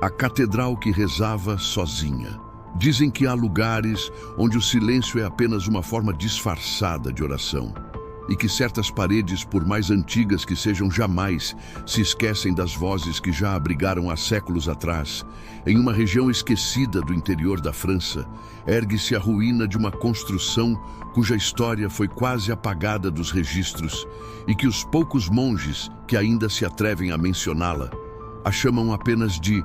A catedral que rezava sozinha. Dizem que há lugares onde o silêncio é apenas uma forma disfarçada de oração. E que certas paredes, por mais antigas que sejam, jamais se esquecem das vozes que já abrigaram há séculos atrás. Em uma região esquecida do interior da França, ergue-se a ruína de uma construção cuja história foi quase apagada dos registros e que os poucos monges que ainda se atrevem a mencioná-la a chamam apenas de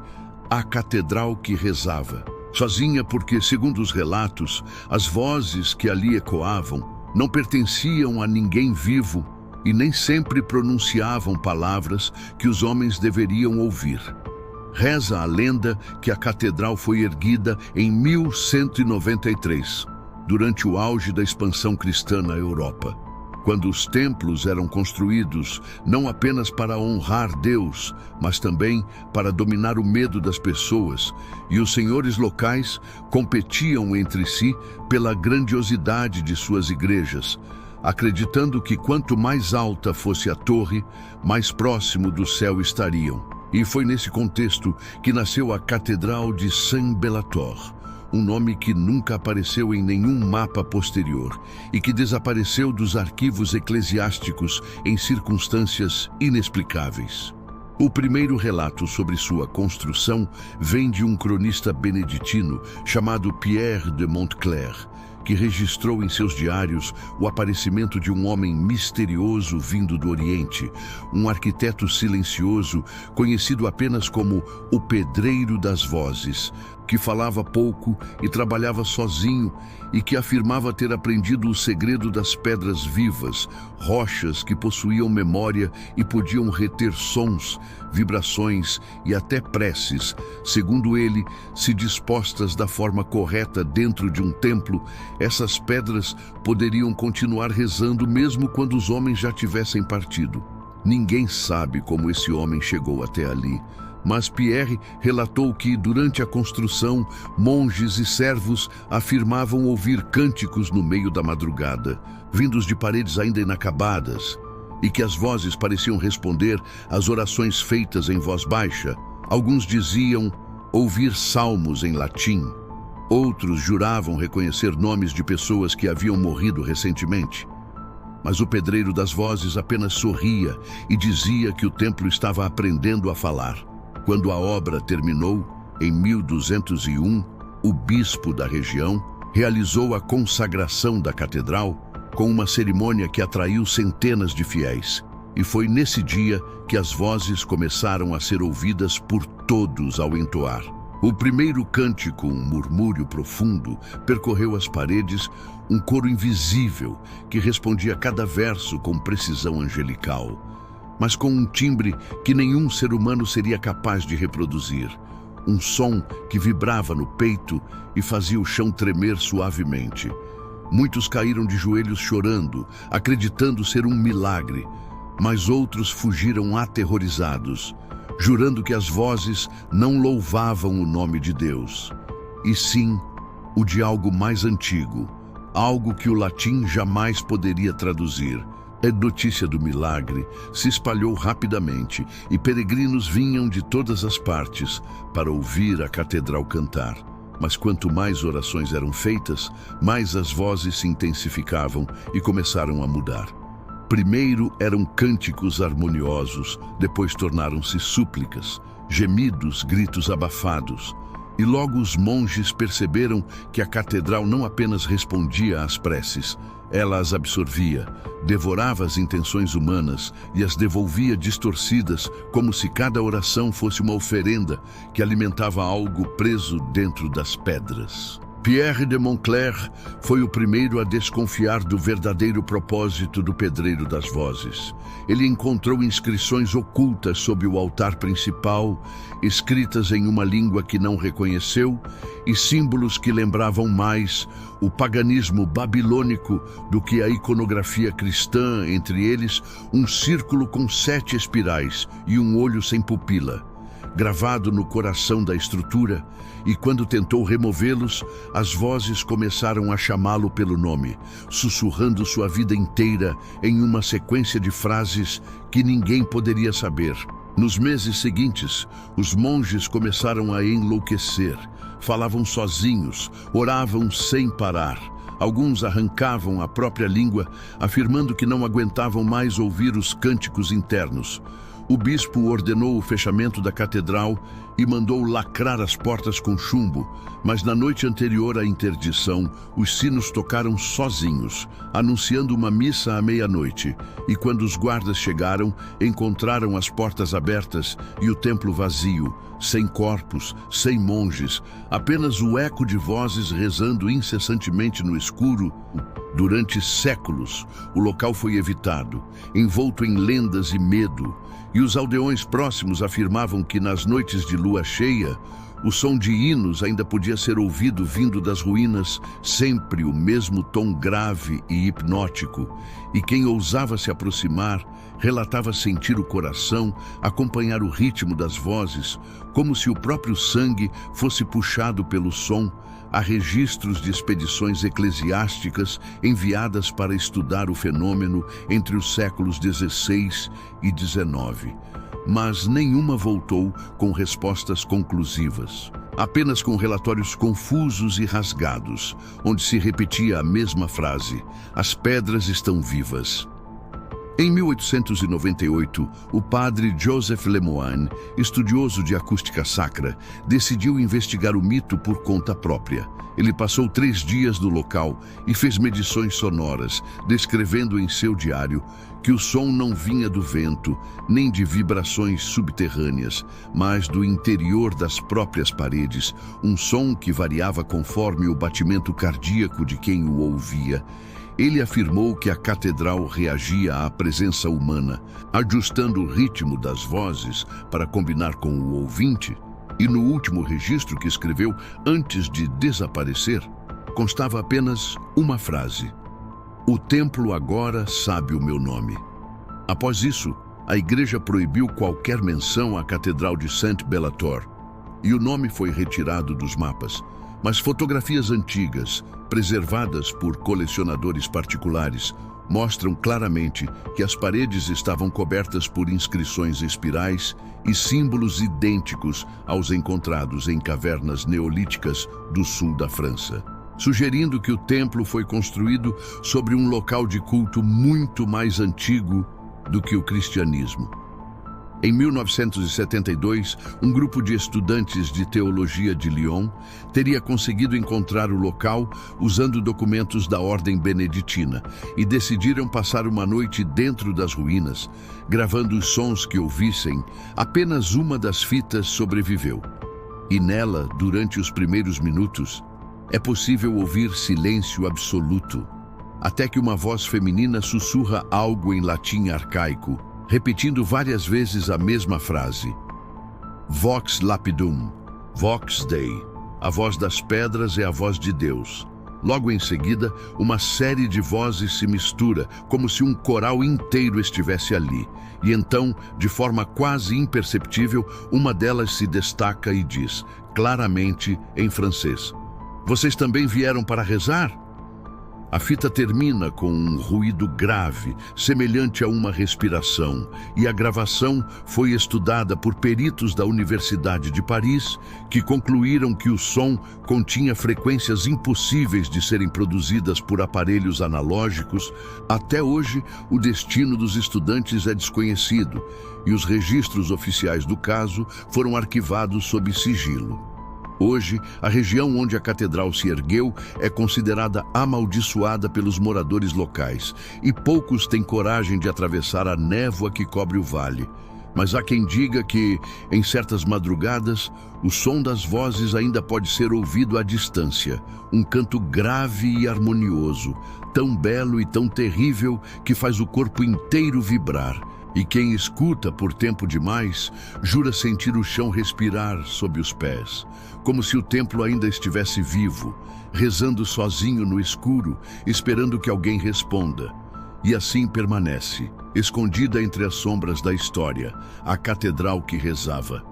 a catedral que rezava. Sozinha porque, segundo os relatos, as vozes que ali ecoavam não pertenciam a ninguém vivo e nem sempre pronunciavam palavras que os homens deveriam ouvir. Reza a lenda que a catedral foi erguida em 1193, durante o auge da expansão cristã na Europa, quando os templos eram construídos não apenas para honrar Deus, mas também para dominar o medo das pessoas, e os senhores locais competiam entre si pela grandiosidade de suas igrejas, acreditando que quanto mais alta fosse a torre, mais próximo do céu estariam. E foi nesse contexto que nasceu a Catedral de Saint-Belator, um nome que nunca apareceu em nenhum mapa posterior e que desapareceu dos arquivos eclesiásticos em circunstâncias inexplicáveis. O primeiro relato sobre sua construção vem de um cronista beneditino chamado Pierre de Montcler, que registrou em seus diários o aparecimento de um homem misterioso vindo do Oriente, um arquiteto silencioso conhecido apenas como o Pedreiro das Vozes, que falava pouco e trabalhava sozinho e que afirmava ter aprendido o segredo das pedras vivas, rochas que possuíam memória e podiam reter sons, vibrações e até preces. Segundo ele, se dispostas da forma correta dentro de um templo, essas pedras poderiam continuar rezando mesmo quando os homens já tivessem partido. Ninguém sabe como esse homem chegou até ali, mas Pierre relatou que, durante a construção, monges e servos afirmavam ouvir cânticos no meio da madrugada, vindos de paredes ainda inacabadas, e que as vozes pareciam responder às orações feitas em voz baixa. Alguns diziam ouvir salmos em latim. Outros juravam reconhecer nomes de pessoas que haviam morrido recentemente. Mas o Pedreiro das Vozes apenas sorria e dizia que o templo estava aprendendo a falar. Quando a obra terminou, em 1201, o bispo da região realizou a consagração da catedral com uma cerimônia que atraiu centenas de fiéis. E foi nesse dia que as vozes começaram a ser ouvidas por todos ao entoar. O primeiro cântico, um murmúrio profundo, percorreu as paredes, um coro invisível que respondia a cada verso com precisão angelical, mas com um timbre que nenhum ser humano seria capaz de reproduzir. Um som que vibrava no peito e fazia o chão tremer suavemente. Muitos caíram de joelhos chorando, acreditando ser um milagre, mas outros fugiram aterrorizados, jurando que as vozes não louvavam o nome de Deus, e sim o de algo mais antigo, algo que o latim jamais poderia traduzir. A notícia do milagre se espalhou rapidamente e peregrinos vinham de todas as partes para ouvir a catedral cantar. Mas quanto mais orações eram feitas, mais as vozes se intensificavam e começaram a mudar. Primeiro eram cânticos harmoniosos, depois tornaram-se súplicas, gemidos, gritos abafados. E logo os monges perceberam que a catedral não apenas respondia às preces, ela as absorvia, devorava as intenções humanas e as devolvia distorcidas, como se cada oração fosse uma oferenda que alimentava algo preso dentro das pedras. Pierre de Montcler foi o primeiro a desconfiar do verdadeiro propósito do Pedreiro das Vozes. Ele encontrou inscrições ocultas sobre o altar principal, escritas em uma língua que não reconheceu, e símbolos que lembravam mais o paganismo babilônico do que a iconografia cristã, entre eles um círculo com 7 espirais e um olho sem pupila, gravado no coração da estrutura, e quando tentou removê-los, as vozes começaram a chamá-lo pelo nome, sussurrando sua vida inteira em uma sequência de frases que ninguém poderia saber. Nos meses seguintes, os monges começaram a enlouquecer. Falavam sozinhos, oravam sem parar. Alguns arrancavam a própria língua, afirmando que não aguentavam mais ouvir os cânticos internos. O bispo ordenou o fechamento da catedral e mandou lacrar as portas com chumbo, mas na noite anterior à interdição, os sinos tocaram sozinhos, anunciando uma missa à meia-noite, e quando os guardas chegaram, encontraram as portas abertas e o templo vazio, sem corpos, sem monges, apenas o eco de vozes rezando incessantemente no escuro. Durante séculos, o local foi evitado, envolto em lendas e medo, e os aldeões próximos afirmavam que nas noites de lua cheia, o som de hinos ainda podia ser ouvido vindo das ruínas, sempre o mesmo tom grave e hipnótico, e quem ousava se aproximar relatava sentir o coração acompanhar o ritmo das vozes, como se o próprio sangue fosse puxado pelo som. Há registros de expedições eclesiásticas enviadas para estudar o fenômeno entre os séculos XVI e XIX, mas nenhuma voltou com respostas conclusivas. Apenas com relatórios confusos e rasgados, onde se repetia a mesma frase: as pedras estão vivas. Em 1898, o padre Joseph Lemoine, estudioso de acústica sacra, decidiu investigar o mito por conta própria. Ele passou 3 dias no local e fez medições sonoras, descrevendo em seu diário que o som não vinha do vento, nem de vibrações subterrâneas, mas do interior das próprias paredes, um som que variava conforme o batimento cardíaco de quem o ouvia. Ele afirmou que a catedral reagia à presença humana, ajustando o ritmo das vozes para combinar com o ouvinte, e no último registro que escreveu antes de desaparecer, constava apenas uma frase: "O templo agora sabe o meu nome". Após isso, a igreja proibiu qualquer menção à Catedral de Saint-Belatour, e o nome foi retirado dos mapas. Mas fotografias antigas, preservadas por colecionadores particulares, mostram claramente que as paredes estavam cobertas por inscrições espirais e símbolos idênticos aos encontrados em cavernas neolíticas do sul da França, sugerindo que o templo foi construído sobre um local de culto muito mais antigo do que o cristianismo. Em 1972, um grupo de estudantes de teologia de Lyon teria conseguido encontrar o local usando documentos da ordem beneditina e decidiram passar uma noite dentro das ruínas, gravando os sons que ouvissem. Apenas uma das fitas sobreviveu. E nela, durante os primeiros minutos, é possível ouvir silêncio absoluto, até que uma voz feminina sussurra algo em latim arcaico, repetindo várias vezes a mesma frase: Vox lapidum, Vox Dei. A voz das pedras é a voz de Deus. Logo em seguida, uma série de vozes se mistura, como se um coral inteiro estivesse ali. E então, de forma quase imperceptível, uma delas se destaca e diz, claramente em francês: "Vocês também vieram para rezar?" A fita termina com um ruído grave, semelhante a uma respiração, e a gravação foi estudada por peritos da Universidade de Paris, que concluíram que o som continha frequências impossíveis de serem produzidas por aparelhos analógicos. Até hoje, o destino dos estudantes é desconhecido, e os registros oficiais do caso foram arquivados sob sigilo. Hoje, a região onde a catedral se ergueu é considerada amaldiçoada pelos moradores locais, e poucos têm coragem de atravessar a névoa que cobre o vale. Mas há quem diga que, em certas madrugadas, o som das vozes ainda pode ser ouvido à distância, um canto grave e harmonioso, tão belo e tão terrível que faz o corpo inteiro vibrar. E quem escuta por tempo demais, jura sentir o chão respirar sob os pés, como se o templo ainda estivesse vivo, rezando sozinho no escuro, esperando que alguém responda. E assim permanece, escondida entre as sombras da história, a catedral que rezava.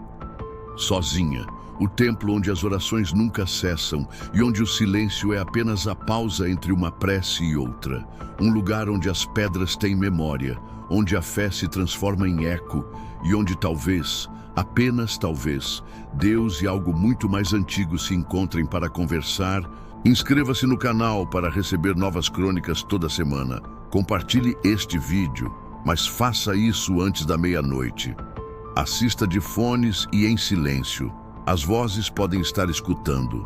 Sozinha, O templo onde as orações nunca cessam e onde o silêncio é apenas a pausa entre uma prece e outra. Um lugar onde as pedras têm memória, onde a fé se transforma em eco e onde talvez, apenas talvez, Deus e algo muito mais antigo se encontrem para conversar. Inscreva-se no canal para receber novas crônicas toda semana. Compartilhe este vídeo, mas faça isso antes da meia-noite. Assista de fones e em silêncio. As vozes podem estar escutando,